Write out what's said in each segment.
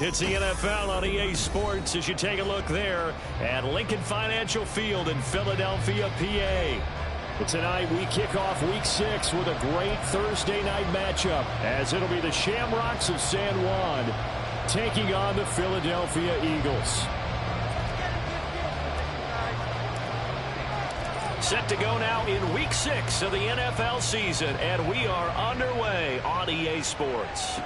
It's the NFL on EA Sports as you take a look there at Lincoln Financial Field in Philadelphia, PA. Tonight we kick off Week 6 with a great Thursday night matchup as it'll be the Shamrocks of San Juan taking on the Philadelphia Eagles. Set to go now in Week 6 of the NFL season, and we are underway on EA Sports.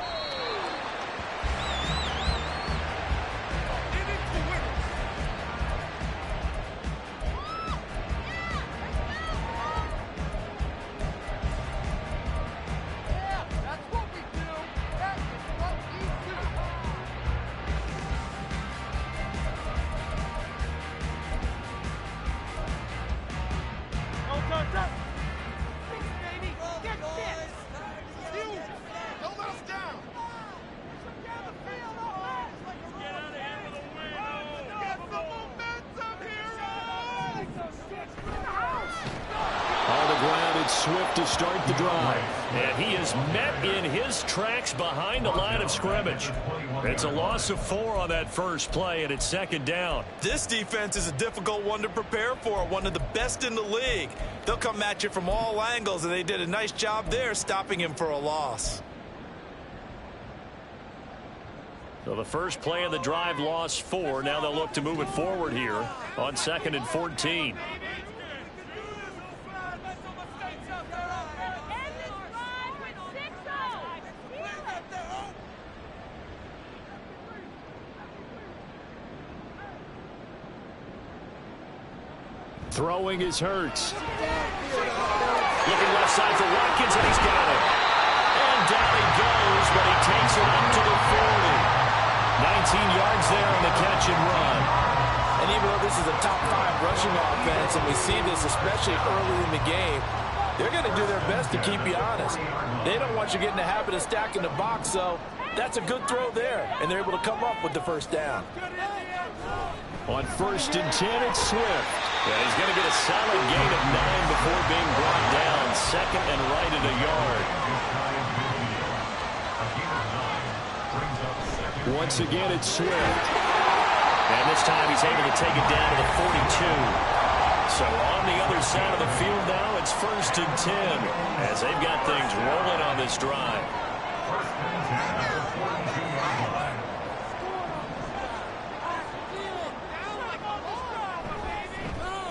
Swift to start the drive, and he is met in his tracks behind the line of scrimmage. It's a loss of 4 on that first play, and it's second down. This defense is a difficult one to prepare for, one of the best in the league. They'll come at you from all angles, and they did a nice job there stopping him for a loss. So the first play of the drive lost 4. Now they'll look to move it forward here on 2nd and 14. Throwing is Hurts. Looking left side for Watkins, and he's got it. And down he goes, but he takes it up to the 40. 19 yards there on the catch and run. And even though this is a top 5 rushing offense, and we see this especially early in the game, they're going to do their best to keep you honest. They don't want you getting the habit of stacking the box, so that's a good throw there, and they're able to come up with the first down. On 1st and 10, it's Swift. Yeah, he's going to get a solid gain of 9 before being brought down. 2nd and right at a yard. Once again, it's Swift. And this time he's able to take it down to the 42. So on the other side of the field now, it's 1st and 10 as they've got things rolling on this drive.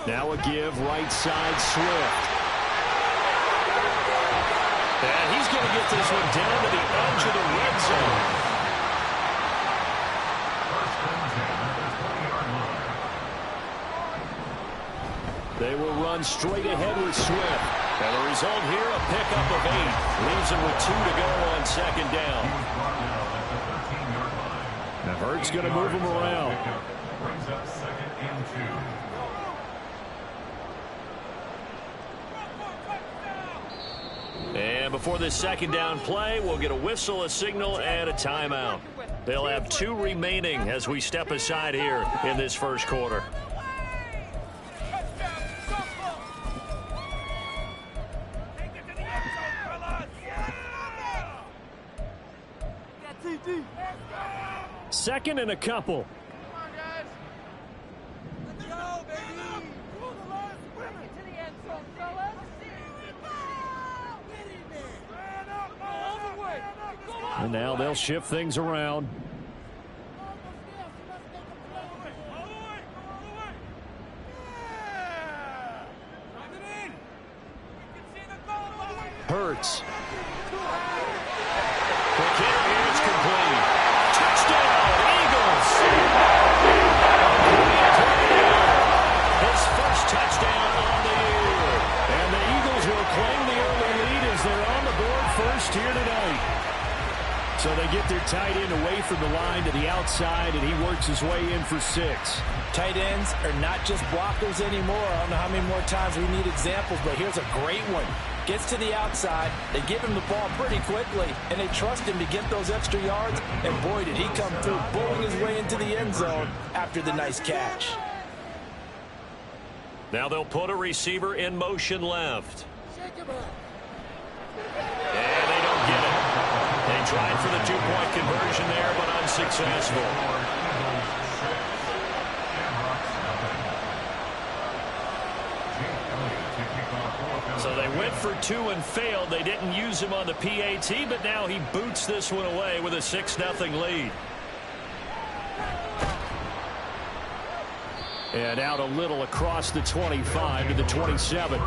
Now a give, right side, Swift. And he's going to get this one down to the edge of the red zone. They will run straight ahead with Swift. And the result here, a pickup of 8. Leaves him with 2 to go on 2nd down. Now Hurts going to move him around. Brings up 2nd and 2. And before this second down play, we'll get a whistle, a signal, and a timeout. They'll have 2 remaining as we step aside here in this first quarter. Second and a couple. And now they'll shift things around. Hurts. Quick hit here, it's complete. Touchdown, Eagles! His first touchdown on the year. And the Eagles will claim the early lead as they're on the board first here tonight. So they get their tight end away from the line to the outside, and he works his way in for 6. Tight ends are not just blockers anymore. I don't know how many more times we need examples, but here's a great one. Gets to the outside, they give him the ball pretty quickly, and they trust him to get those extra yards, and boy, did he come through, bowling his way into the end zone after the nice catch. Now they'll put a receiver in motion left. And they don't get it. They They tried for the two-point conversion there, but unsuccessful. So they went for two and failed. They didn't use him on the PAT, but now he boots this one away with a 6-0 lead. And out a little across the 25 to the 27.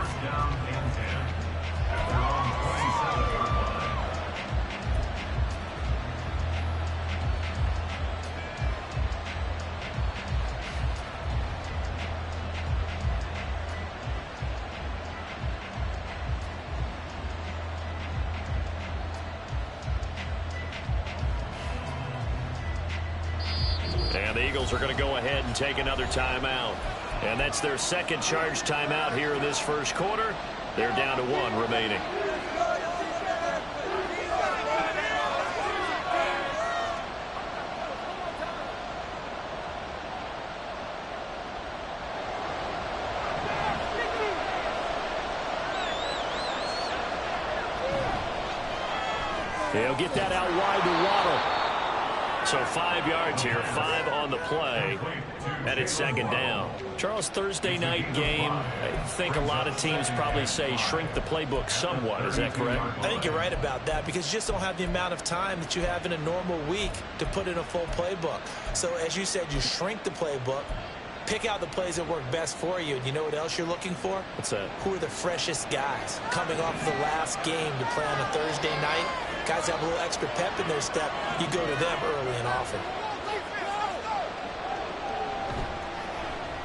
And the Eagles are going to go ahead and take another timeout. And that's their second charge timeout here in this first quarter. They're down to one remaining. They'll get that out wide to Waddle. So 5 yards here, 5 on the play, and it's second down. Charles, Thursday night game, I think a lot of teams probably say shrink the playbook somewhat. Is that correct? I think you're right about that because you just don't have the amount of time that you have in a normal week to put in a full playbook. So as you said, you shrink the playbook, pick out the plays that work best for you. And you know what else you're looking for? What's that? Who are the freshest guys coming off the last game to play on a Thursday night? Guys have a little extra pep in their step. You go to them early and often.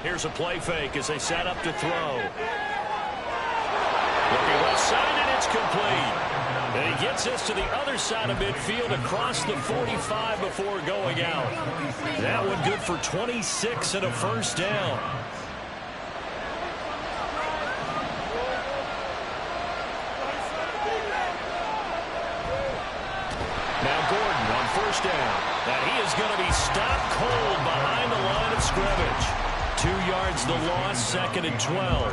Here's a play fake as they set up to throw. Looking left side, and it's complete. And he gets this to the other side of midfield across the 45 before going out. That one good for 26 and a first down. Now Gordon on first down. And he is going to be stopped cold behind the line of scrimmage. 2 yards the loss, second and 12.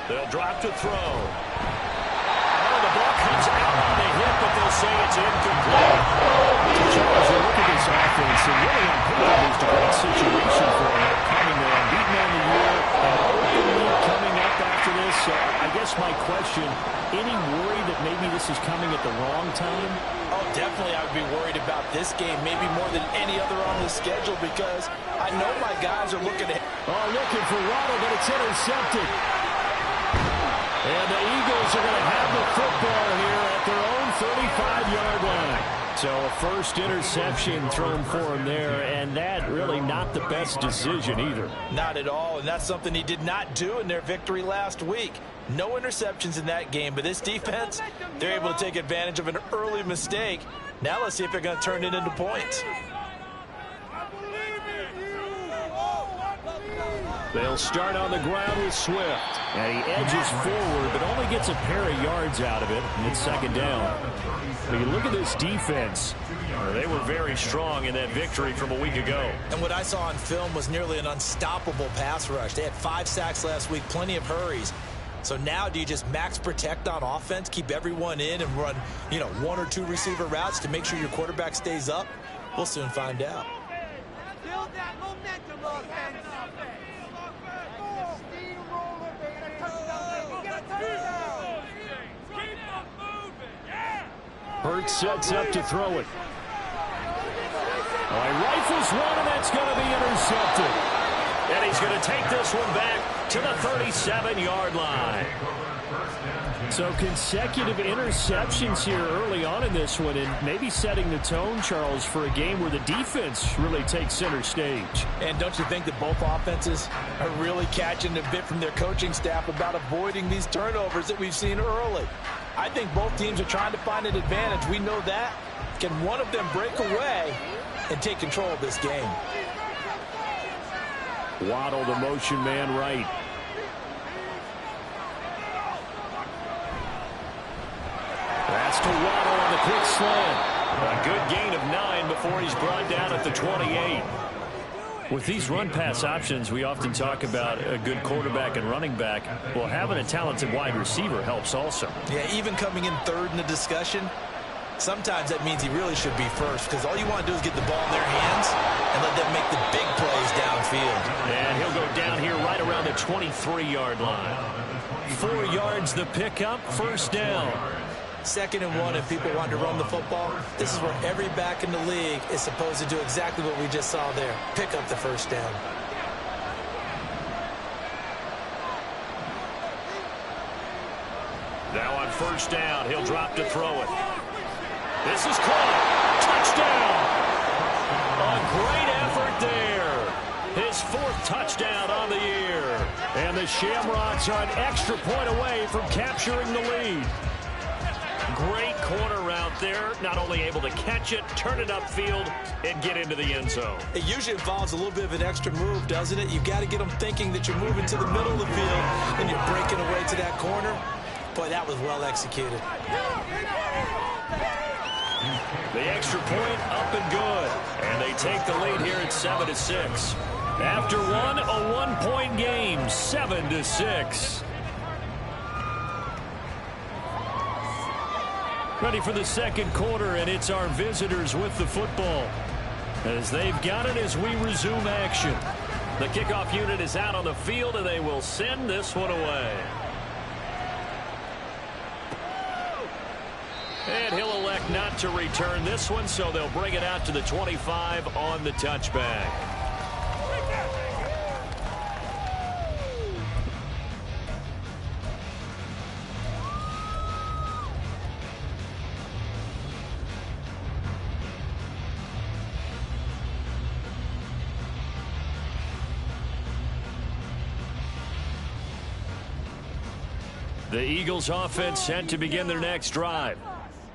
They'll drop to throw. Oh, the ball comes out on the hit, but they'll say it's incomplete. Charles, you look at this offense, and really on paper, it's a great situation for him. Coming there, beating on the year, and openly coming up after this. So I guess my question, any worry that maybe this is coming at the wrong time? Oh, definitely I would be worried about this game, maybe more than any other on the schedule, because I know my guys are looking at. Oh, looking for Waddle, but it's intercepted. And the Eagles are going to have the football here at their own 35-yard line. So a first interception thrown for him there, and that really not the best decision either. Not at all, and that's something he did not do in their victory last week. No interceptions in that game, but this defense, they're able to take advantage of an early mistake. Now let's see if they're going to turn it into points. They'll start on the ground with Swift. And he edges forward, but only gets a pair of yards out of it. And it's second down. But you look at this defense. They were very strong in that victory from a week ago. And what I saw on film was nearly an unstoppable pass rush. They had 5 sacks last week, plenty of hurries. So now do you just max protect on offense, keep everyone in and run, 1 or 2 receiver routes to make sure your quarterback stays up? We'll soon find out. Build that momentum offense. Hurts sets up to throw it. He rifles one, and that's going to be intercepted. And he's going to take this one back to the 37-yard line. So consecutive interceptions here early on in this one, and maybe setting the tone, Charles, for a game where the defense really takes center stage. And don't you think that both offenses are really catching a bit from their coaching staff about avoiding these turnovers that we've seen early? I think both teams are trying to find an advantage. We know that. Can one of them break away and take control of this game? Waddle, the motion man right. That's to Waddle on the quick slant. A good gain of 9 before he's brought down at the 28. With these run-pass options, we often talk about a good quarterback and running back. Well, having a talented wide receiver helps also. Yeah, even coming in third in the discussion, sometimes that means he really should be first, because all you want to do is get the ball in their hands and let them make the big plays downfield. And he'll go down here right around the 23-yard line. 4 yards the pickup, first down. 2nd and 1, if people want to run the football, this is where every back in the league is supposed to do exactly what we just saw there. Pick up the first down. Now on first down, he'll drop to throw it. This is caught. Touchdown. A great effort there. His 4th touchdown on the year. And the Shamrocks are an extra point away from capturing the lead. Great corner route there. Not only able to catch it, turn it upfield, and get into the end zone. It usually involves a little bit of an extra move, doesn't it? You've got to get them thinking that you're moving to the middle of the field and you're breaking away to that corner. Boy, that was well executed. The extra point up and good. And they take the lead here at 7-6. After one, a one-point game, 7-6. Ready for the second quarter, and it's our visitors with the football. As they've got it as we resume action. The kickoff unit is out on the field, and they will send this one away. And he'll elect not to return this one, so they'll bring it out to the 25 on the touchback. The Eagles offense set to begin their next drive.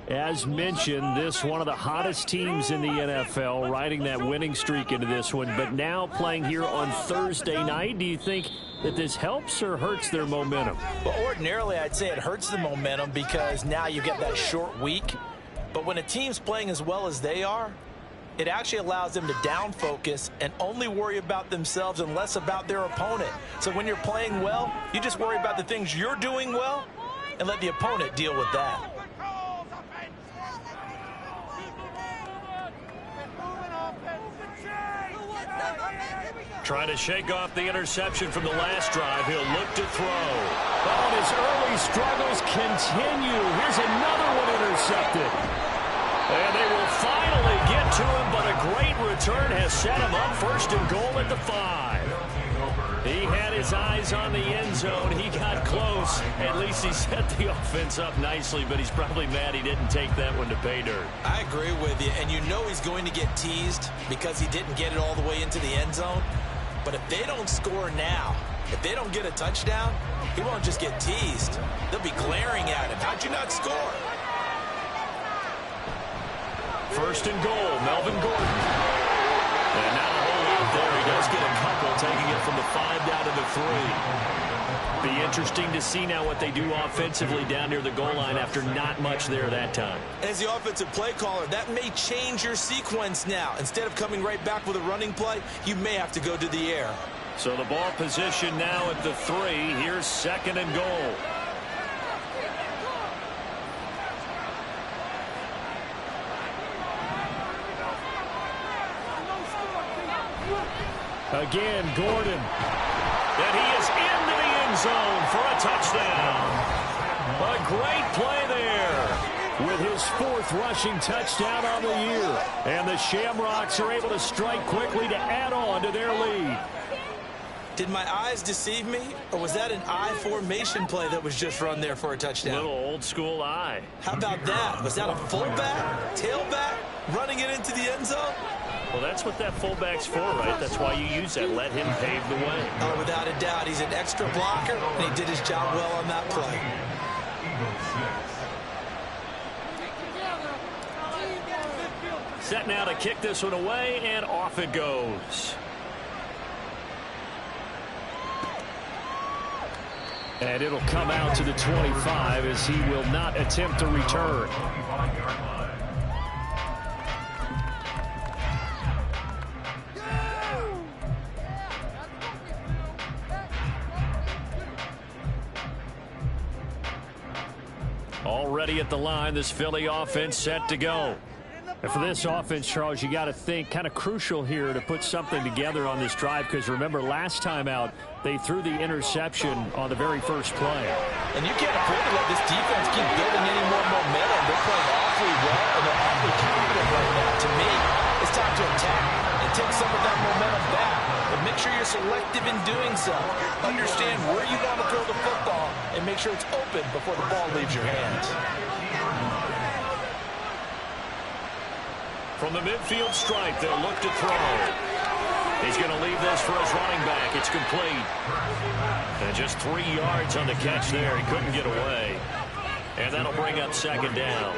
As mentioned, this one of the hottest teams in the NFL, riding that winning streak into this one, but now playing here on Thursday night. Do you think that this helps or hurts their momentum? Well, ordinarily, I'd say it hurts the momentum because now you get that short week. But when a team's playing as well as they are, it actually allows them to down focus and only worry about themselves and less about their opponent. So when you're playing well, you just worry about the things you're doing well and let the opponent deal with that. Trying to shake off the interception from the last drive. He'll look to throw. Oh, and his early struggles continue. Here's another one intercepted. And they will finally get to him, but a great return has set him up first and goal at the 5. He had his eyes on the end zone. He got close. At least he set the offense up nicely, but he's probably mad he didn't take that one to pay dirt. I agree with you, and you know he's going to get teased because he didn't get it all the way into the end zone. But if they don't score now, if they don't get a touchdown, he won't just get teased. They'll be glaring at him. How'd you not score? First and goal, Melvin Gordon. And not a whole lot there. He does get a couple, taking it from the 5 down to the 3. Be interesting to see now what they do offensively down near the goal line after not much there that time. As the offensive play caller, that may change your sequence now. Instead of coming right back with a running play, you may have to go to the air. So the ball position now at the 3. Here's second and goal. Again, Gordon. And he is into the end zone for a touchdown. A great play there with his 4th rushing touchdown on the year. And the Shamrocks are able to strike quickly to add on to their lead. Did my eyes deceive me, or was that an I formation play that was just run there for a touchdown? Little old school eye. How about that? Was that a fullback, tailback, running it into the end zone? Well, that's what that fullback's for, right? That's why you use that. Let him pave the way. Oh, without a doubt. He's an extra blocker, and he did his job well on that play. Set now to kick this one away, and off it goes. And it'll come out to the 25 as he will not attempt to return. Already at the line, this Philly offense set to go. And for this offense, Charles, you got to think kind of crucial here to put something together on this drive, because remember last time out they threw the interception on the very first play. And you can't afford to let this defense keep building any more momentum. They're playing awfully well, and they're awfully confident right now. To me, it's time to attack and take some of that momentum back. But make sure you're selective in doing so. Understand where you want to throw the football and make sure it's open before the ball leaves your hands. From the midfield stripe, they'll look to throw. He's going to leave this for his running back. It's complete. And just 3 yards on the catch there. He couldn't get away. And that'll bring up second down.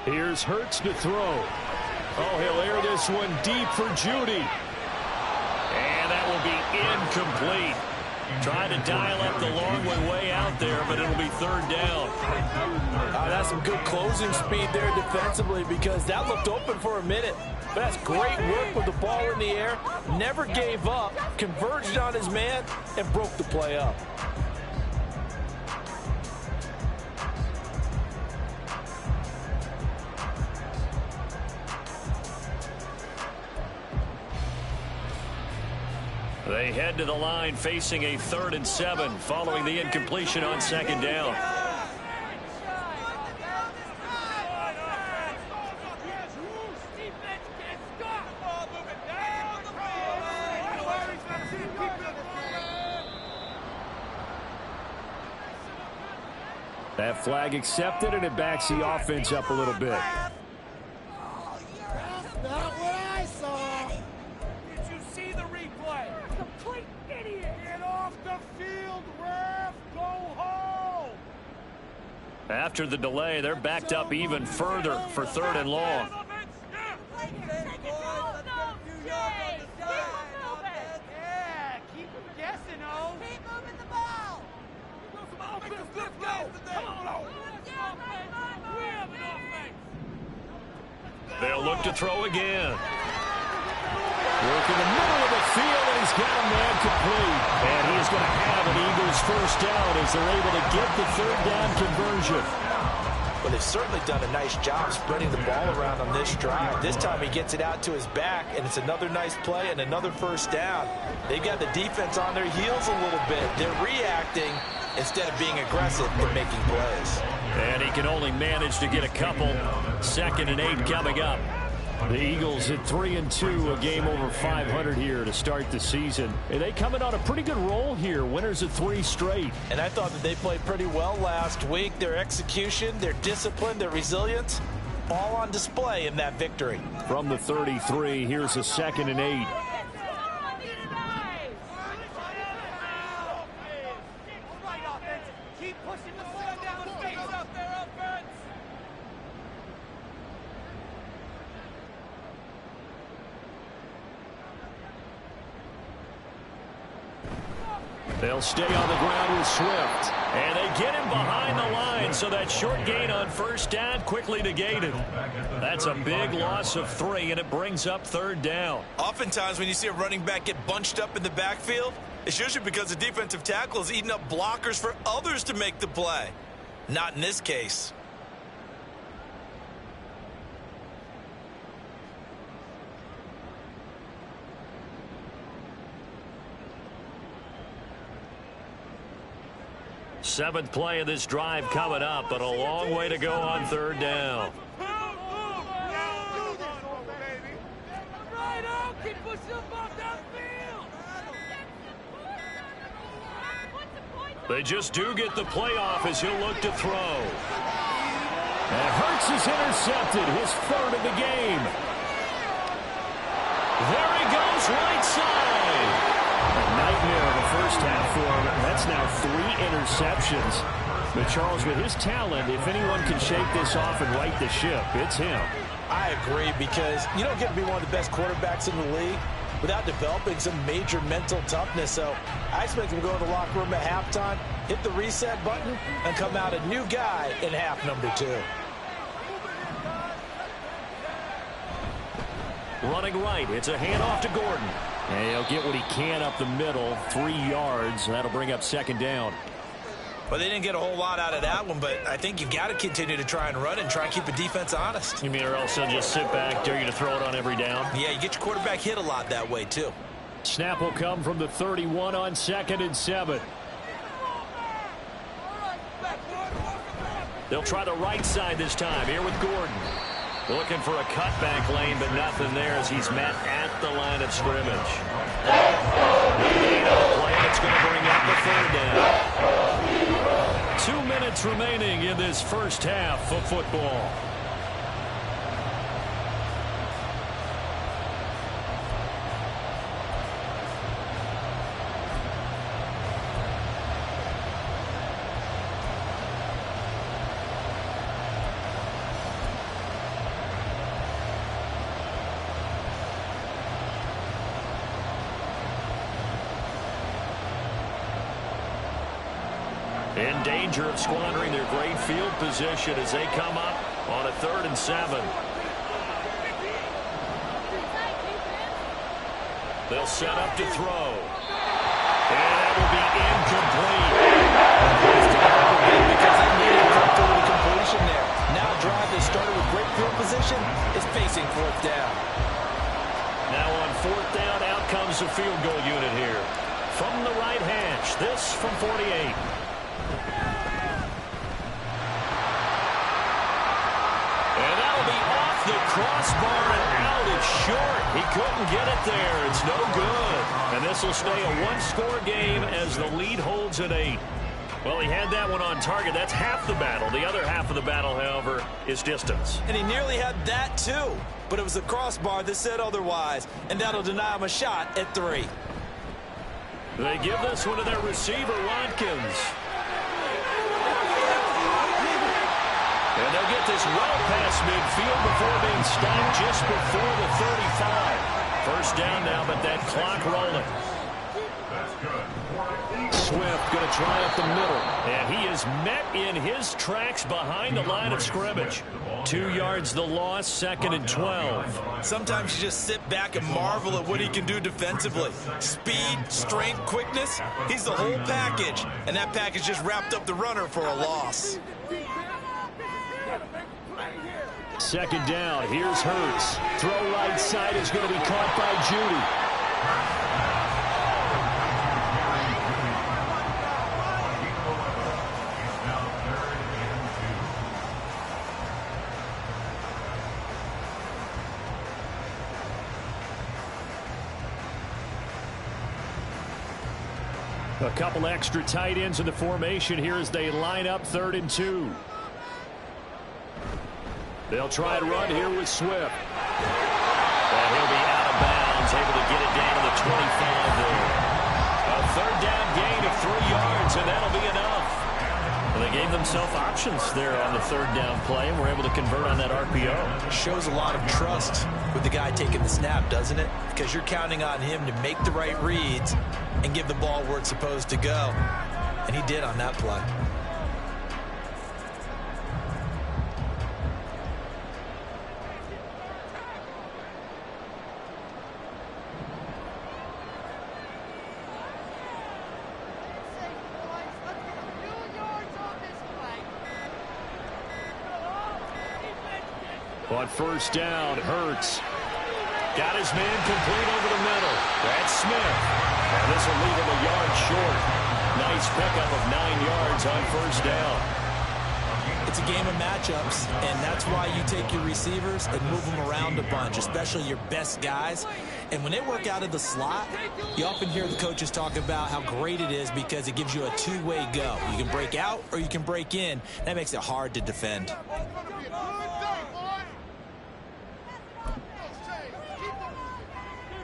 Here's Hurts to throw. Oh, he'll air this one deep for Judy. And that will be incomplete. Trying to dial up the long way out there, but it'll be third down. That's some good closing speed there defensively, because that looked open for a minute. But that's great work with the ball in the air. Never gave up, converged on his man, and broke the play up. They head to the line facing a 3rd and 7 following the incompletion on second down. That flag accepted, and it backs the offense up a little bit. Not what I saw. Did you see the replay? Complete idiot. Get off the field, ref. Go home. After the delay, they're backed up even further for 3rd and long. Yeah, keep him guessing, oh. Keep moving the ball. Let's go. Come on, we have an offense. They'll look to throw again. Work in the middle of the field, and he's got a man complete. And he is going to have an Eagles first down as they're able to get the 3rd down conversion. Well, they've certainly done a nice job spreading the ball around on this drive. This time he gets it out to his back, and it's another nice play and another first down. They've got the defense on their heels a little bit. They're reacting instead of being aggressive and making plays. And he can only manage to get a couple. 2nd and 8 coming up. The Eagles at 3-2, a game over 500 here to start the season. And they coming on a pretty good roll here. Winners of 3 straight. And I thought that they played pretty well last week. Their execution, their discipline, their resilience, all on display in that victory. From the 33, here's a 2nd and 8. Keep pushing the ball down the field out there, offense. They'll stay on the ground with Swift. And they get him behind the line, so that short gain on first down quickly negated. That's a big loss of 3, and it brings up 3rd down. Oftentimes when you see a running back get bunched up in the backfield, it's usually because the defensive tackle is eating up blockers for others to make the play. Not in this case. Seventh play of this drive coming up, but a long way to go on 3rd down. They just do get the playoff as he'll look to throw. And Hurts is intercepted, his 3rd of the game. There he goes, right side. A nightmare of a first half for him. That's now 3 interceptions. But Charles, with his talent, if anyone can shake this off and right the ship, it's him. I agree, because you don't get to be one of the best quarterbacks in the league without developing some major mental toughness. So I expect him to go to the locker room at halftime, hit the reset button, and come out a new guy in half number 2. Running right. It's a handoff to Gordon. And he'll get what he can up the middle. 3 yards. That'll bring up second down. Well, they didn't get a whole lot out of that one, but I think you've got to continue to try and run and try and keep the defense honest. You mean or else they'll just sit back, dare you to throw it on every down? Yeah, you get your quarterback hit a lot that way, too. Snap will come from the 31 on 2nd and 7. They'll try the right side this time. Here with Gordon. Looking for a cutback lane, but nothing there as he's met at the line of scrimmage. Play that's going to bring up the 3rd down. 2 minutes remaining in this first half of football. In danger of squandering their great field position as they come up on a 3rd and 7. They'll set up to throw. And that will be incomplete. Because they needed to come through the completion there. Now a drive that started with great field position is facing 4th down. Now on 4th down, out comes the field goal unit here. From the right hash, this from 48. The crossbar and out. It's short. He couldn't get it there. It's no good. And this will stay a 1-score game as the lead holds at 8. Well, he had that one on target. That's half the battle. The other half of the battle, however, is distance. And he nearly had that, too. But it was the crossbar that said otherwise. And that'll deny him a shot at 3. They give this one to their receiver, Watkins. And they'll get this well past midfield before being stopped just before the 35. First down now, but that clock rolling. Swift going to try up the middle. And he is met in his tracks behind the line of scrimmage. 2 yards the loss, 2nd and 12. Sometimes you just sit back and marvel at what he can do defensively. Speed, strength, quickness. He's the whole package. And that package just wrapped up the runner for a loss. 2nd down. Here's Hurts. Throw right side is going to be caught by Judy. A couple extra tight ends in the formation here as they line up 3rd and 2. They'll try and run here with Swift. And he'll be out of bounds, able to get it down to the 25 there. A 3rd down gain of 3 yards, and that'll be enough. Well, they gave themselves options there on the 3rd down play, and were able to convert on that RPO. It shows a lot of trust with the guy taking the snap, doesn't it? Because you're counting on him to make the right reads and give the ball where it's supposed to go. And he did on that play. On 1st down, Hurts. Got his man complete over the middle. That's Smith. And this will leave him a yard short. Nice pickup of 9 yards on 1st down. It's a game of matchups, and that's why you take your receivers and move them around a bunch, especially your best guys. And when they work out of the slot, you often hear the coaches talk about how great it is because it gives you a two-way go. You can break out or you can break in. That makes it hard to defend.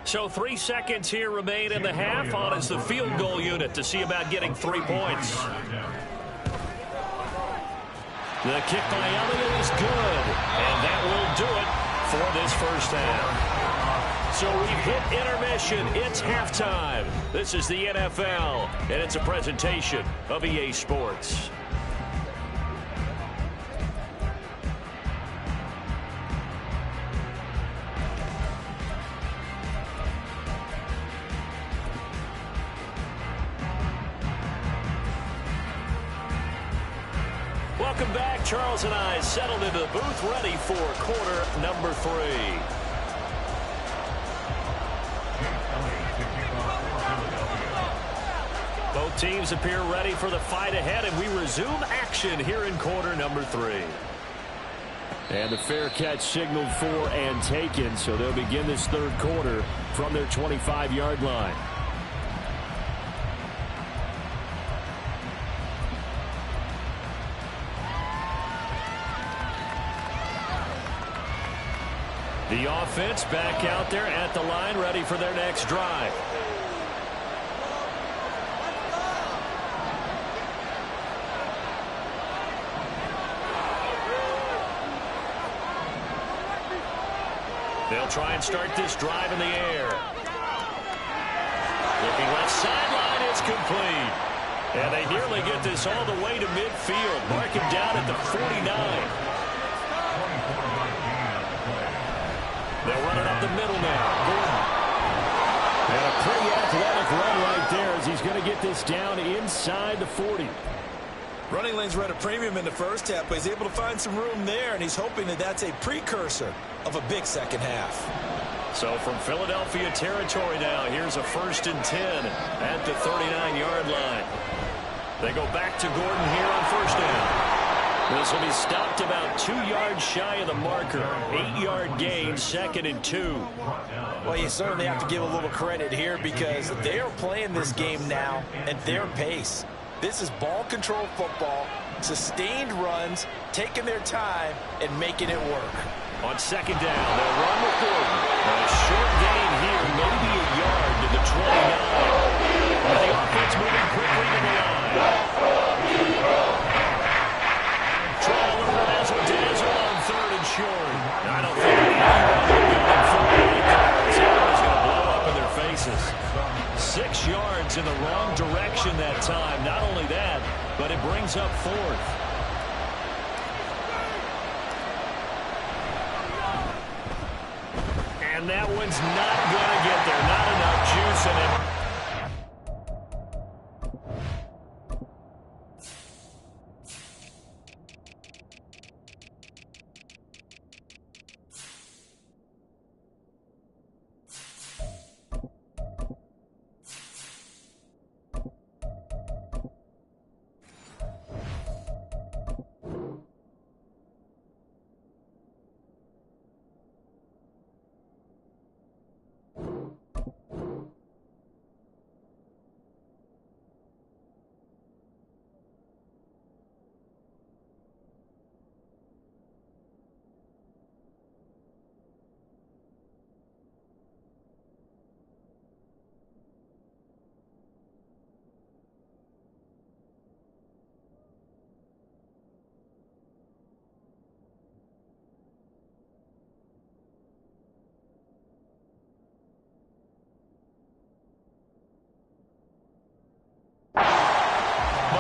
So 3 seconds here remain in the half. On is the field goal unit to see about getting 3 points. The kick by Elliott is good, and that will do it for this first half. So we've hit intermission. It's halftime. This is the NFL, and it's a presentation of EA Sports. Welcome back. Charles and I settled into the booth ready for quarter number 3. Both teams appear ready for the fight ahead, and we resume action here in quarter number 3. And the fair catch signaled for and taken, so they'll begin this third quarter from their 25-yard line. The offense back out there at the line, ready for their next drive. They'll try and start this drive in the air. Looking left sideline, it's complete. And they nearly get this all the way to midfield. Mark him down at the 49. They'll run it up the middle now. Gordon. And a pretty athletic run right there as he's going to get this down inside the 40. Running lanes were at a premium in the first half, but he's able to find some room there, and he's hoping that that's a precursor of a big second half. So from Philadelphia territory now, here's a 1st and 10 at the 39-yard line. They go back to Gordon here on 1st down. This will be stopped about 2 yards shy of the marker. 8-yard gain, 2nd and 2. Well, you certainly have to give a little credit here because they are playing this game now at their pace. This is ball control football, sustained runs, taking their time, and making it work. On 2nd down, they'll run with Gordon. A short gain here, maybe a yard to the 29. And the offense moving quickly to the line. Trying to razzle-dazzle on 3rd and short. I don't think anyone will go in for it right there. Someone's going to blow up in their faces. 6 yards in the wrong direction that time. Not only that, but it brings up 4th. And that one's not going to get there. Not enough juice in it.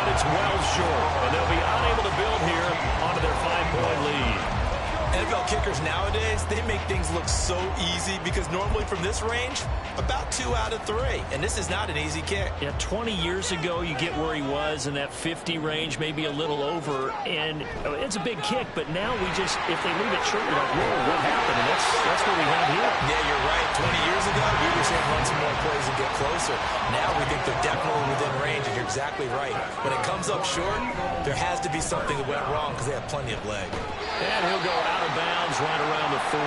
It's well short, and they'll be unable to build here onto their 5-point lead. NFL kickers nowadays, they make things look so easy because normally from this range, about 2 out of 3, and this is not an easy kick. Yeah, 20 years ago, you get where he was in that 50 range, maybe a little over, and it's a big kick, but now we just, if they leave it short, you're like, whoa, what happened? And that's what we have here. Yeah, you're right. 20 years ago, we were saying run some more plays and get closer. Now we think they're definitely within range, and you're exactly right. When it comes up short, there has to be something that went wrong because they have plenty of leg. And he'll go out of bounds right around the 40.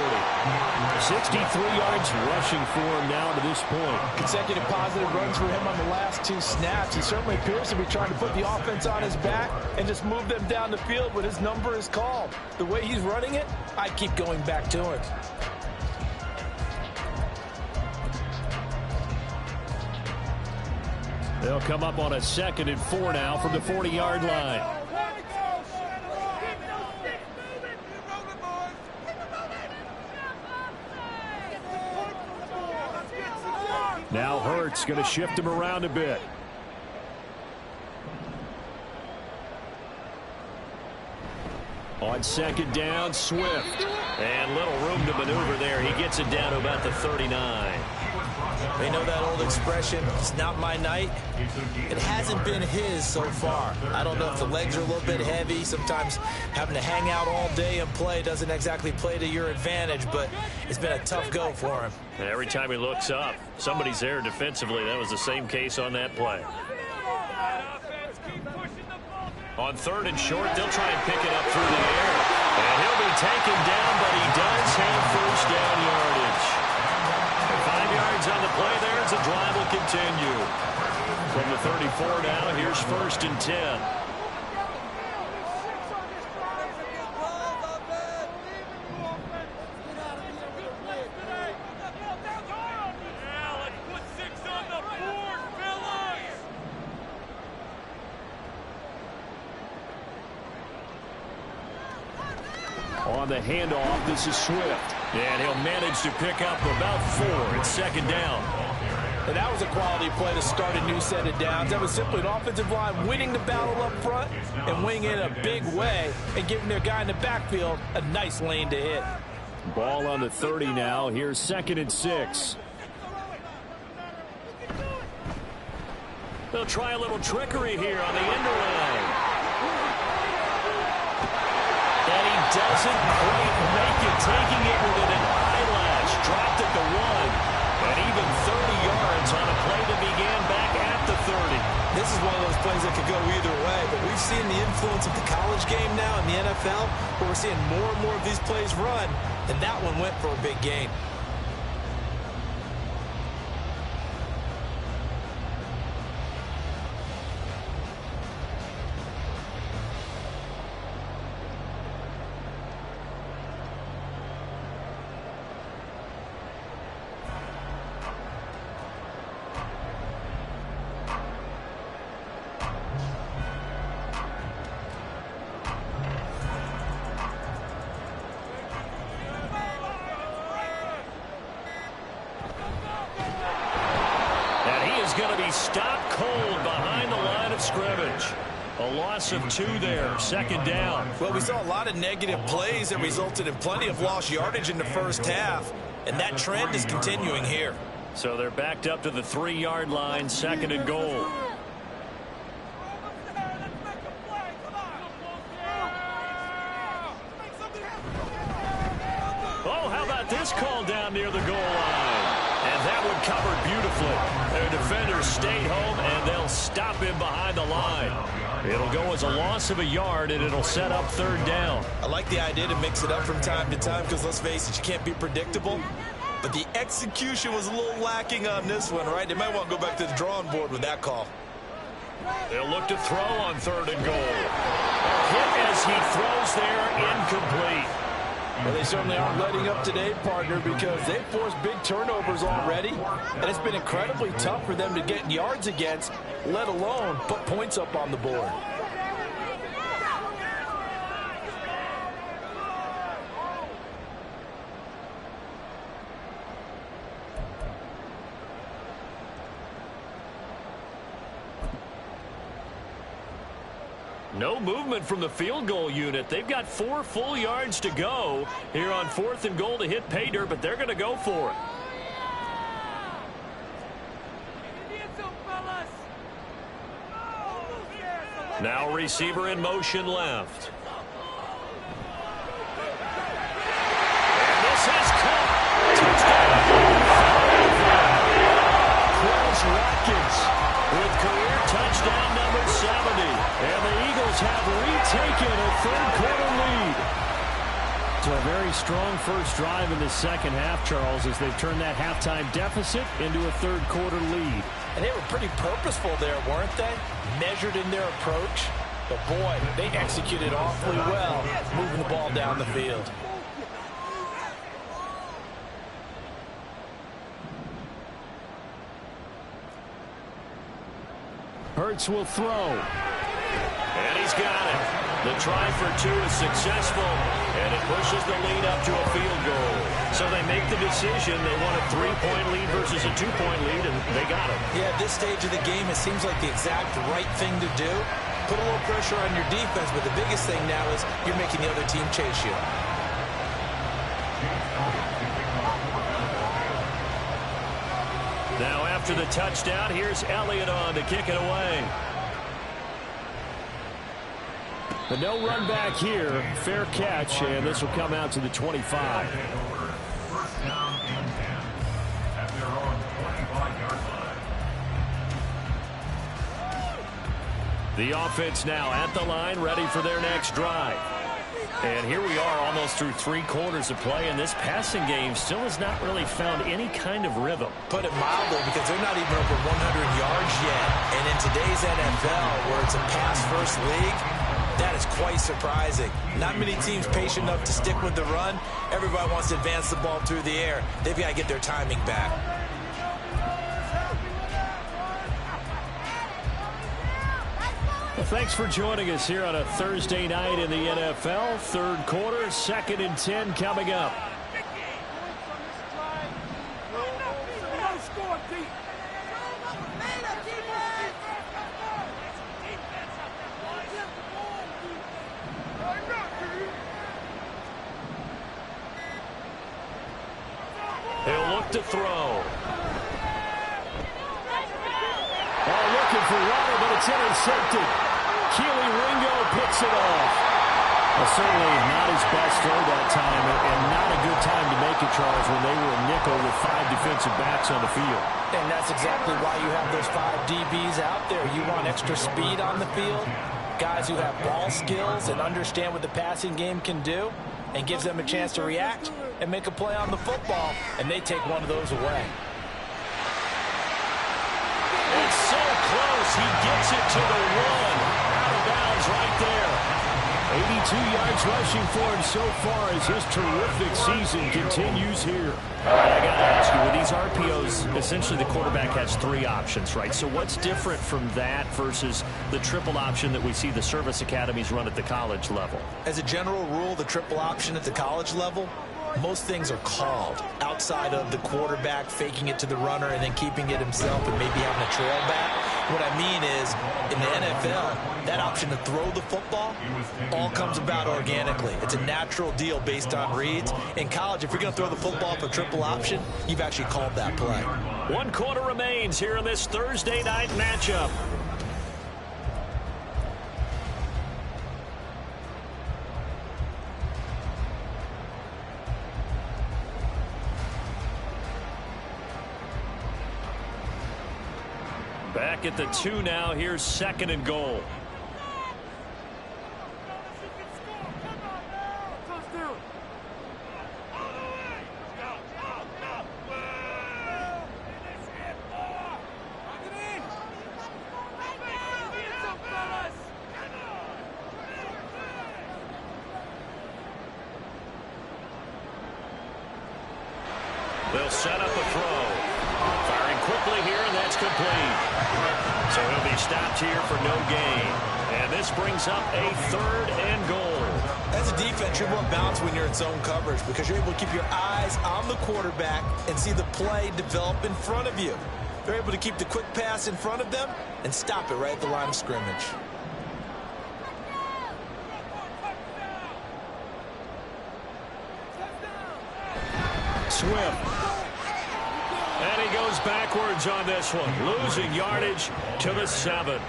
63 yards rushing for him now to this point. Consecutive positive runs for him on the last 2 snaps. He certainly appears to be trying to put the offense on his back and just move them down the field, but his number is called. The way he's running it, I keep going back to him. They'll come up on a 2nd and 4 now from the 40-yard line. Now Hurts going to shift him around a bit. On 2nd down, Swift. And little room to maneuver there. He gets it down to about the 39. They know that old expression, it's not my night. It hasn't been his so far. I don't know if the legs are a little bit heavy. Sometimes having to hang out all day and play doesn't exactly play to your advantage, but it's been a tough go for him. And every time he looks up, somebody's there defensively. That was the same case on that play. On 3rd and short, they'll try and pick it up through the air. And he'll be taken down, but he does have first down yardage. 5 yards on the play there as the drive will continue. From the 34 now, here's 1st and 10. On the handoff, this is Swift. And he'll manage to pick up about 4. It's 2nd down. And that was a quality play to start a new set of downs. That was simply an offensive line winning the battle up front and winning it in a big way and giving their guy in the backfield a nice lane to hit. Ball on the 30 now. Here's 2nd and 6. They'll try a little trickery here on the end line. And he doesn't quite make it, taking it within an eyelash. Dropped at the 1. And even 30 yards on a play that began back at the 30. This is one of those plays that could go either way, but we've seen the influence of the college game now in the NFL, where we're seeing more and more of these plays run, and that one went for a big gain. Going to be stopped cold behind the line of scrimmage. A loss of 2 there, 2nd down. Well, we saw a lot of negative plays that resulted in plenty of lost yardage in the first half, and that trend is continuing here. So they're backed up to the 3-yard line, 2nd and goal. Oh, how about this call down near the goal line? And that one covered beautifully. Their defenders stayed home, and they'll stop him behind the line. It'll go as a loss of a yard, and it'll set up 3rd down. I like the idea to mix it up from time to time because, let's face it, you can't be predictable. But the execution was a little lacking on this one, right? They might want to go back to the drawing board with that call. They'll look to throw on 3rd and goal. Hit as he throws there, incomplete. Well, they certainly aren't letting up today, partner, because they've forced big turnovers already, and it's been incredibly tough for them to get yards against, let alone put points up on the board. No movement from the field goal unit. They've got 4 full yards to go here on 4th and goal to hit pay dirt, but they're going to go for it. Now receiver in motion left. And this has caught. Touchdown. Chris Watkins with career touchdown number 70. And the Eagles have retaken a 3rd-quarter lead. So a very strong first drive in the 2nd half, Charles, as they've turned that halftime deficit into a 3rd-quarter lead. And they were pretty purposeful there, weren't they? Measured in their approach. But, boy, they executed awfully well, moving the ball down the field. Hurts will throw. And he's got it. The try for 2 is successful, and it pushes the lead up to a field goal. So they make the decision. They want a 3-point lead versus a 2-point lead, and they got it. Yeah, at this stage of the game, it seems like the exact right thing to do. Put a little pressure on your defense, but the biggest thing now is you're making the other team chase you. after the touchdown. Here's Elliott on to kick it away. But no run back here. Fair catch, and this will come out to the 25. First down and 10 at their own 25-yard line. The offense now at the line, ready for their next drive. And here we are almost through 3 quarters of play, and this passing game still has not really found any kind of rhythm. Put it mildly, because they're not even over 100 yards yet. And in today's NFL, where it's a pass-first league, that is quite surprising. Not many teams patient enough to stick with the run. Everybody wants to advance the ball through the air. They've got to get their timing back. Well, thanks for joining us here on a Thursday night in the NFL. Third quarter, 2nd and 10 coming up. He'll look to throw. Oh, looking for water, but it's intercepted. Keely Ringo picks it off. Well, certainly not his best throw that time, and not a good time to make it, Charles, when they were a nickel with 5 defensive backs on the field. And that's exactly why you have those 5 DBs out there. You want extra speed on the field, guys who have ball skills and understand what the passing game can do, and gives them a chance to react and make a play on the football, and they take one of those away. It's so close. He gets it to the 1. Out of bounds right there. 82 yards rushing for him so far as his terrific season continues here. All right, I got to ask you, with these RPOs, essentially the quarterback has 3 options, right? So what's different from that versus the triple option that we see the service academies run at the college level? As a general rule, the triple option at the college level, most things are called outside of the quarterback faking it to the runner and then keeping it himself and maybe having a trail back. What I mean is, in the NFL, that option to throw the football all comes about organically. It's a natural deal based on reads. In college, if you're going to throw the football for triple option, you've actually called that play. 1 quarter remains here in this Thursday night matchup. Back at the 2 now. Here's 2nd and goal. They'll set up a throw. Firing quickly here, and that's complete. So he'll be stopped here for no gain. And this brings up a 3rd and goal. As a defense, you're more balanced when you're in zone coverage because you're able to keep your eyes on the quarterback and see the play develop in front of you. They're able to keep the quick pass in front of them and stop it right at the line of scrimmage. Swift. And he goes backwards on this one, losing yardage to the 7.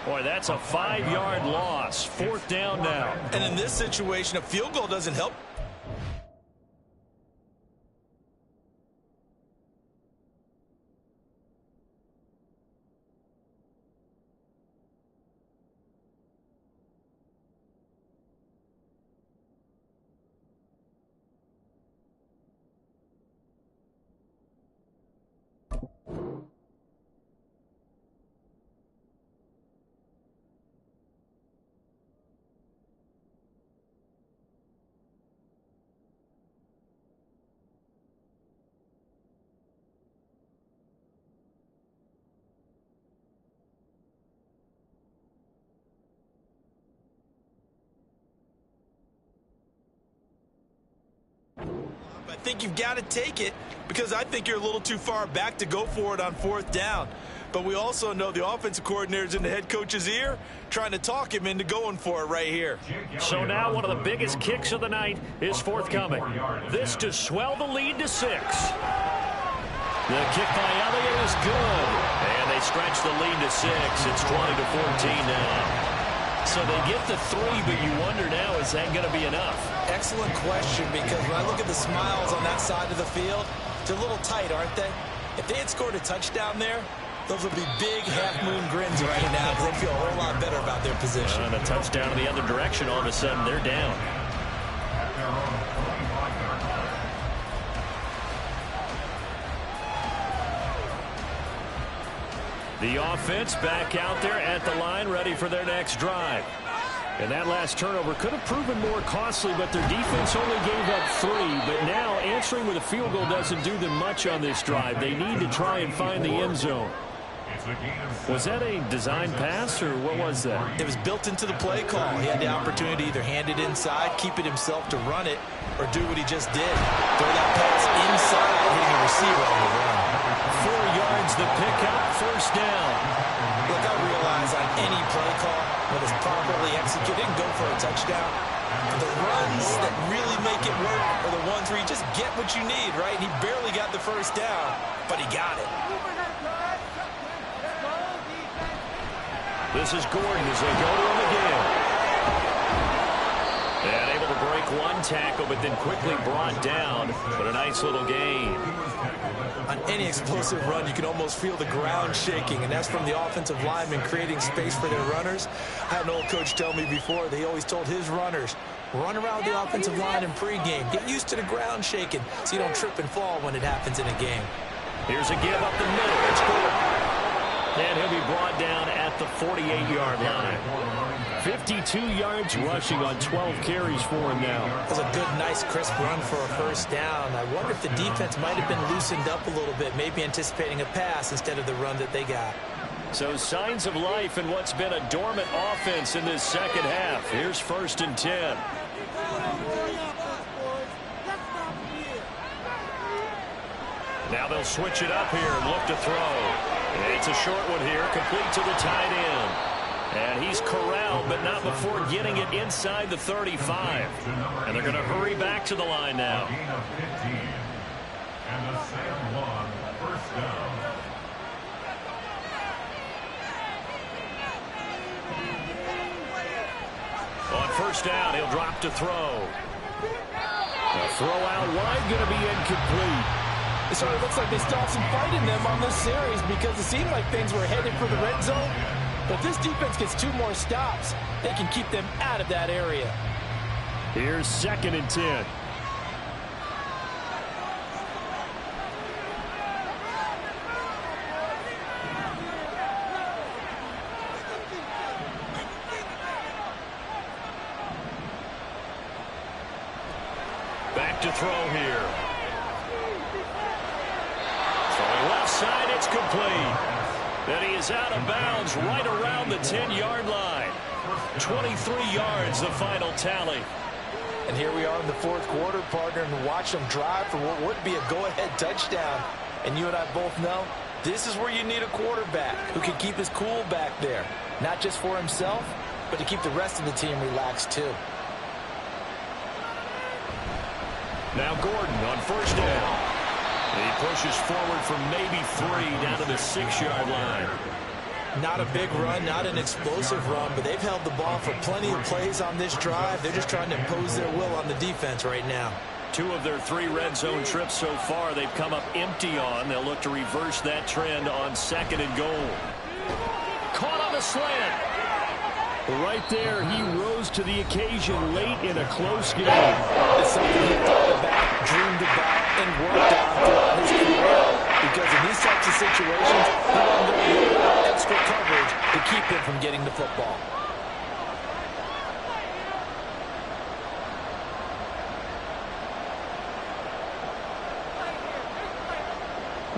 Boy, that's a 5-yard loss. 4th down now. And in this situation, a field goal doesn't help. I think you've got to take it because I think you're a little too far back to go for it on 4th down. But we also know the offensive coordinator's in the head coach's ear trying to talk him into going for it right here. So now one of the biggest kicks of the night is forthcoming. This to swell the lead to 6. The kick by Elliott is good. And they stretch the lead to 6. It's 20-14 now. So they get the 3, but you wonder now, is that going to be enough? Excellent question, because when I look at the smiles on that side of the field, they're a little tight, aren't they? If they had scored a touchdown there, those would be big half-moon grins right now because they feel a whole lot better about their position. And a touchdown in the other direction, all of a sudden they're down. The offense back out there at the line, ready for their next drive. And that last turnover could have proven more costly, but their defense only gave up 3. But now answering with a field goal doesn't do them much on this drive. They need to try and find the end zone. Was that a design pass, or what was that? It was built into the play call. He had the opportunity to either hand it inside, keep it himself to run it, or do what he just did. Throw that pass inside, hitting a receiver on the run. 4 yards, the pickup, first down. Look, I realize on any play call, when it's properly executed, go for a touchdown. The runs that really make it work are the ones where you just get what you need, right? He barely got the first down, but he got it. This is Gordon as they go to him again. And able to break one tackle, but then quickly brought down. But a nice little gain. On any explosive run, you can almost feel the ground shaking, and that's from the offensive linemen creating space for their runners. I had an old coach tell me before, they always told his runners, run around the offensive line in pregame. Get used to the ground shaking so you don't trip and fall when it happens in a game. Here's a give up the middle. It's Gordon. And he'll be brought down at the 48-yard line. 52 yards rushing on 12 carries for him now. That was a good, nice, crisp run for a first down. I wonder if the defense might have been loosened up a little bit, maybe anticipating a pass instead of the run that they got. So signs of life in what's been a dormant offense in this second half. Here's 1st and 10. Now they'll switch it up here and look to throw. It's a short one here, complete to the tight end. And he's corralled, but not before getting it inside the 35. And they're going to hurry back to the line now. And the Sam Long first down. On first down, he'll drop to throw. A throw out wide, going to be incomplete. It sort of looks like they still have some fight in them on this series because it seemed like things were headed for the red zone. But this defense gets 2 more stops. They can keep them out of that area. Here's 2nd and 10. Back to throw here. Throwing left side, it's complete. Then he is out of bounds right around the 10-yard line. 23 yards, the final tally. And here we are in the 4th quarter, partner, and watch them drive for what would be a go-ahead touchdown. And you and I both know this is where you need a quarterback who can keep his cool back there. Not just for himself, but to keep the rest of the team relaxed too. Now Gordon on first down. He pushes forward for maybe 3 down to the 6-yard line. Not a big run, not an explosive run, but they've held the ball for plenty of plays on this drive. They're just trying to impose their will on the defense right now. 2 of their 3 red zone trips so far they've come up empty on. They'll look to reverse that trend on 2nd and goal. Caught on the slant. Right there, he rose to the occasion late in a close game. It's something he thought about, dreamed about, and worked on throughout his career. Because in these types of situations, he wanted to do extra coverage to keep him from getting the football.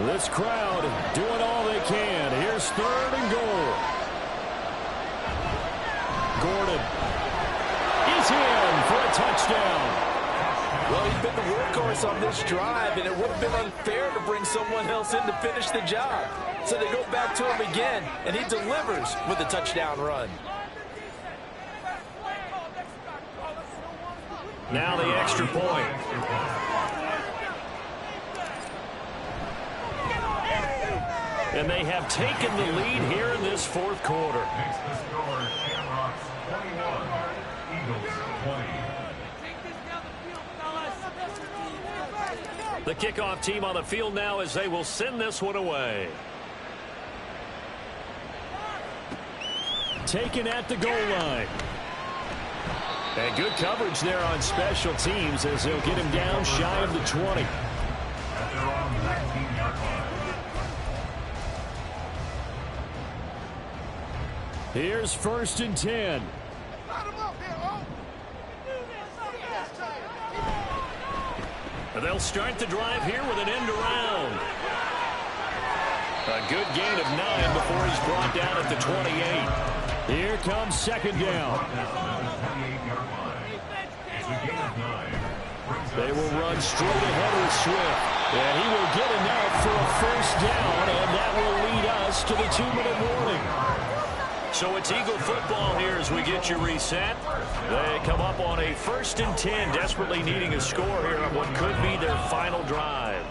This crowd doing all they can. Here's 3rd and goal. Gordon is in for a touchdown. Well, he's been the workhorse on this drive, and it would have been unfair to bring someone else in to finish the job. So they go back to him again, and he delivers with a touchdown run. Now the extra point. And they have taken the lead here in this fourth quarter. Makes the score Shamrocks 21, Eagles 20. The kickoff team on the field now as they will send this one away. Taken at the goal line. And good coverage there on special teams as they'll get him down shy of the 20. At their own 19-yard line. Here's 1st and 10. They'll start the drive here with an end around. A good gain of 9 before he's brought down at the 28. Here comes 2nd down. They will run straight ahead with Swift. And he will get enough for a 1st down, and that will lead us to the 2-minute warning. So it's Eagle football here as we get you reset. They come up on a 1st and 10, desperately needing a score here on what could be their final drive.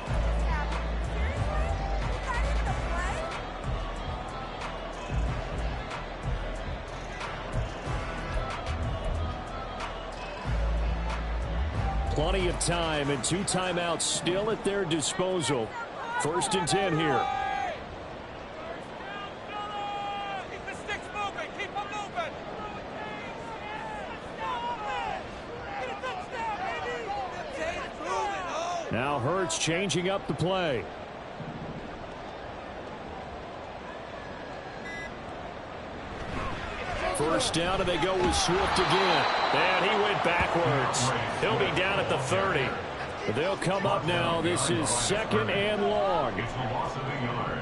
Plenty of time and 2 timeouts still at their disposal. 1st and 10 here. Keep the sticks moving. Keep them moving. Get a touchdown, baby. Now Hurts changing up the play. First down, and they go with Swift again. And he went backwards. He'll be down at the 30. They'll come up now. This is 2nd and long. It's a loss of a yard.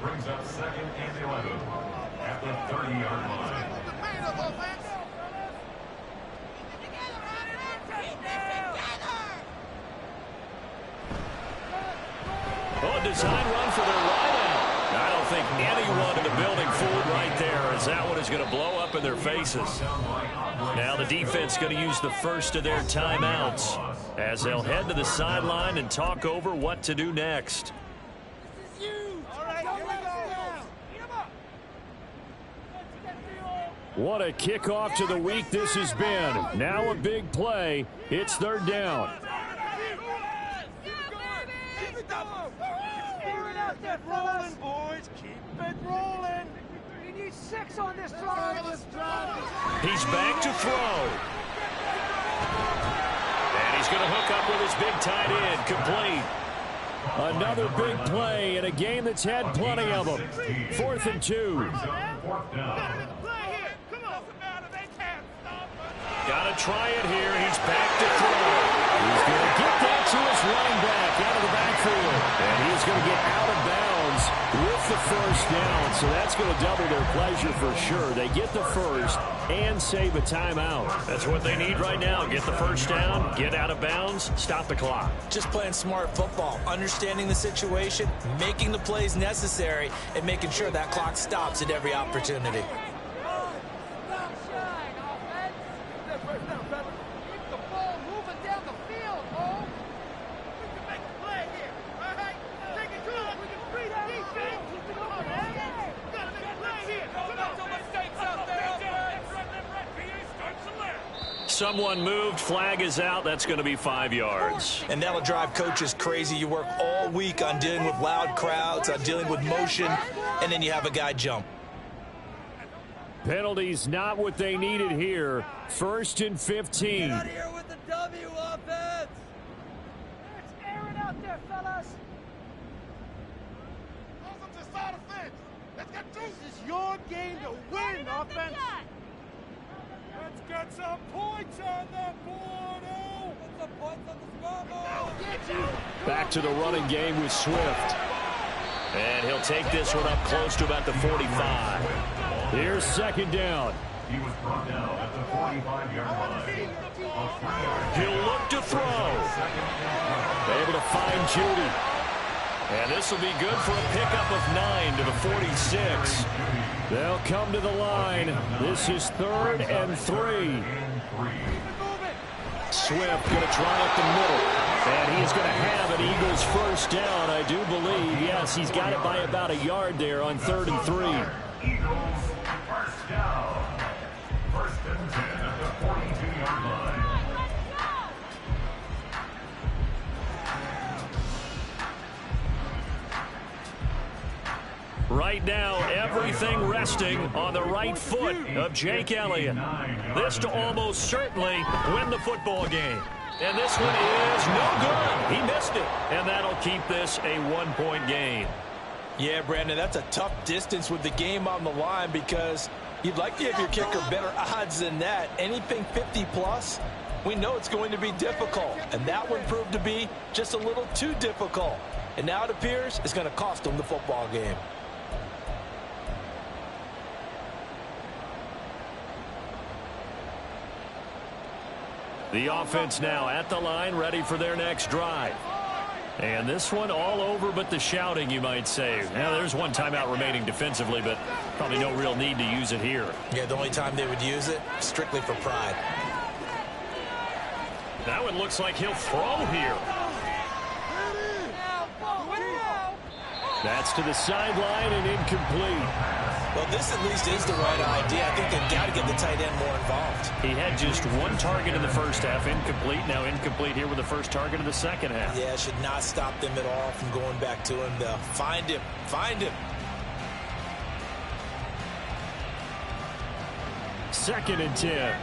Brings up 2nd and 11 at the 30-yard line. Oh, design run for their wideout. I don't think anyone in the building fooled right there, as that one is going to blow up in their faces. Now the defense going to use the first of their timeouts as they'll head to the sideline and talk over what to do next. What a kickoff to the week this has been. Now a big play. It's 3rd down. Keep it rolling, boys. Keep it rolling. We need 6 on this drive. He's back to throw. And he's going to hook up with his big tight end. Complete. Another big play in a game that's had plenty of them. 4th and 2. Got to try it here. He's back to throw. He's going to get that to his running back out of the backfield. And he's going to get out of bounds with the 1st down. So that's going to double their pleasure for sure. They get the 1st and save a timeout. That's what they need right now. Get the 1st down, get out of bounds, stop the clock. Just playing smart football, understanding the situation, making the plays necessary, and making sure that clock stops at every opportunity. Someone moved, flag is out. That's going to be 5 yards. And that'll drive coaches crazy. You work all week on dealing with loud crowds, on dealing with motion, and then you have a guy jump. Penalties not what they needed here. 1st and 15. Get out of here with the W offense. Let's air it out there, fellas. This is your game to win, offense. Let's get some points on the board. Oh, put some points on the scoreboard. Back to the running game with Swift. And he'll take this one up close to about the 45. Here's 2nd down. He was brought down at the 45-yard line. He'll look to throw. Able to find Judy. And this will be good for a pickup of 9 to the 46. They'll come to the line. This is 3rd and 3. Swift going to try up the middle. And he's going to have an Eagle Eagles first down, I do believe. Yes, he's got it by about a yard there on 3rd and 3. Eagles first down. 1st and 10 at the 42-yard line. Right now, everything resting on the right foot of Jake Elliott. This to almost certainly win the football game. And this one is no good. He missed it. And that'll keep this a 1-point game. Yeah, Brandon, that's a tough distance with the game on the line because you'd like to give your kicker better odds than that. Anything 50-plus, we know it's going to be difficult. And that one proved to be just a little too difficult. And now it appears it's going to cost them the football game. The offense now at the line, ready for their next drive. And this one all over but the shouting, you might say. Now, there's one timeout remaining defensively, but probably no real need to use it here. Yeah, the only time they would use it, strictly for pride. That one looks like he'll throw here. That's to the sideline and incomplete. Well, this at least is the right idea. I think they've got to get the tight end more involved. He had just one target in the first half, incomplete. Now incomplete here with the first target of the second half. Yeah, should not stop them at all from going back to him. They'll find him. Find him. 2nd and 10.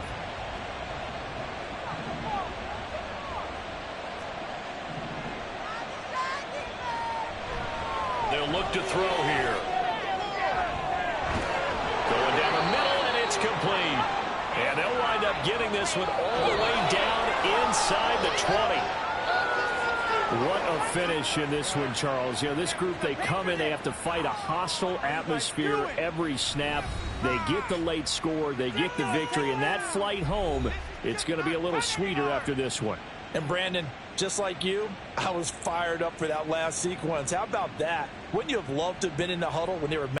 They'll look to throw here. Going down the middle, and it's complete. And they'll wind up getting this one all the way down inside the 20. What a finish in this one, Charles. You know, this group, they come in, they have to fight a hostile atmosphere every snap. They get the late score, they get the victory, and that flight home, it's going to be a little sweeter after this one. And Brandon, just like you, I was fired up for that last sequence. How about that? Wouldn't you have loved to have been in the huddle when they were